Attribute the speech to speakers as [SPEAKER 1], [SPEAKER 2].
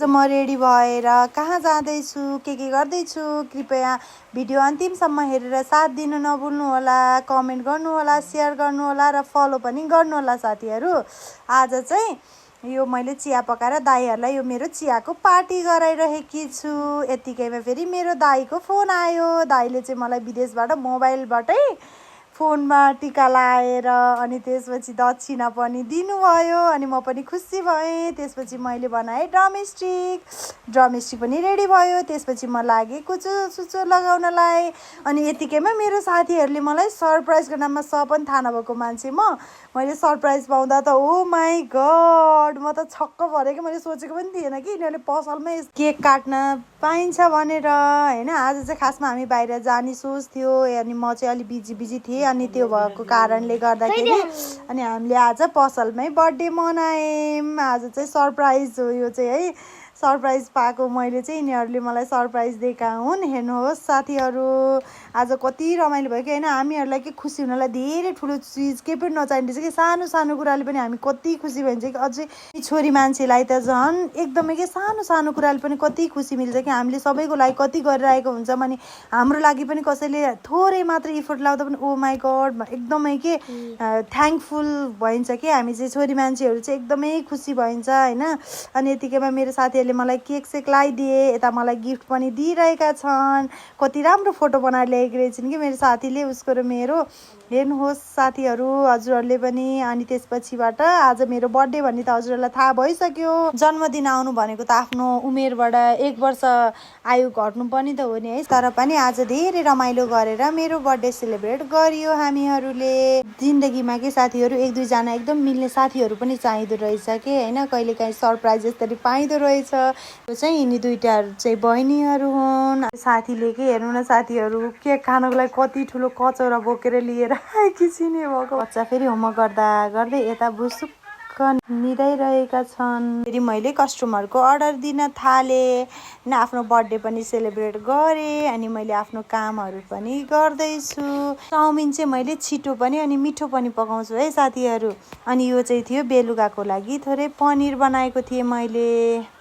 [SPEAKER 1] म रेडी भएर कहाँ जाँदैछु के गर्दैछु कृपया भिडियो अन्तिमसम्म हेरेर साथ दिनु नभुल्नुहोला, कमेन्ट गर्नुहोला, सेयर गर्नुहोला र फलो पनि गर्नुहोला साथीहरू। आज चाहिँ यो मैले चिया पकाएर दाइहरूलाई यो मेरो चियाको पार्टी गराइरहेकी छु। यतिकैमा फेरि मेरो दाइको फोन आयो। दाइले चाहिँ मलाई विदेशबाट मोबाइलबाटै फोनमा टिका लाएर अनि त्यसपछि दक्षिणा पनि दिनुभयो अनि म पनि खुसी भएँ। त्यसपछि मैले बनाएँ ड्रमस्टिक पनि रेडी भयो। त्यसपछि म लागेँ कुचो लगाउनलाई अनि यतिकैमा मेरो साथीहरूले मलाई सरप्राइजको नाममा पनि थाहा नभएको मान्छे मैले सरप्राइज पाउँदा त ओ माई गड म त छक्क परेँ कि मैले सोचेको पनि थिएन कि यिनीहरूले पसलमै केक काट्न पाइन्छ भनेर होइन। आज चाहिँ खासमा हामी बाहिर जाने सोच थियो अनि म चाहिँ अलि बिजी थिएँ अनि त्यो भएको कारणले गर्दाखेरि अनि हामीले आज पसलमै बर्थडे मनायौँ। आज चाहिँ सरप्राइज हो यो चाहिँ है, सरप्राइज पाएको मैले चाहिँ यिनीहरूले मलाई सरप्राइज दिएका हुन्। हेर्नुहोस् साथीहरू आज कति रमाइलो भयो कि होइन। हामीहरूलाई के खुसी हुनलाई धेरै ठुलो चिज केही पनि नचाहिने रहेछ कि सानो कुराले पनि हामी कति खुसी भइन्छ कि। अझै छोरी मान्छेलाई त झन् एकदमै के सानो कुराले पनि कति खुसी मिल्छ कि। हामीले सबैको लागि कति गरिरहेको हुन्छ भने हाम्रो लागि पनि कसैले थोरै मात्र इफोर्ट लाउँदा पनि ओ माई गड एकदमै के थ्याङ्कफुल भइन्छ कि। हामी चाहिँ छोरी मान्छेहरू चाहिँ एकदमै खुसी भइन्छ होइन। अनि यतिकैमा मेरो साथीहरूले मलाई केक सेक लगाइदिए, यता मलाई गिफ्ट पनि दिइरहेका छन्। कति राम्रो फोटो बनाएर ल्याएकी रहेछन् कि मेरो साथीले, उसको र मेरो। हेर्नुहोस् साथीहरू हजुरहरूले पनि। अनि त्यसपछिबाट आज मेरो बर्थडे भन्ने त हजुरहरूलाई थाहा भइसक्यो। जन्मदिन आउनु भनेको त आफ्नो उमेरबाट 1 वर्ष आयु घट्नु पनि त हो नि है। तर पनि आज धेरै रमाइलो गरेर मेरो बर्थडे सेलिब्रेट गरियो हामीहरूले। जिन्दगीमा के साथीहरू 1-2 जना एकदम मिल्ने साथीहरू पनि चाहिँदो रहेछ कि होइन। कहिलेकाहीँ सरप्राइज यसरी पाइँदो रहेछ। त्यो चाहिँ यिनी दुईटाहरू चाहिँ बहिनीहरू हुन्। साथीले के हेर्नु न साथीहरू केक खानको लागि कति ठुलो कचौरा बोकेर लिएर आएकी छिन्। भएको बच्चा फेरि होमवर्क गर्दै यता बुसुक्क निदाइरहेका छन्। फेरि मैले कस्टमरको अर्डर दिन थालेँ होइन। आफ्नो बर्थडे पनि सेलिब्रेट गरेँ अनि मैले आफ्नो कामहरू पनि गर्दैछु। चाउमिन चाहिँ मैले छिटो पनि अनि मिठो पनि पकाउँछु है साथीहरू। अनि यो चाहिँ थियो बेलुकाको लागि थोरै पनिर बनाएको थिएँ मैले।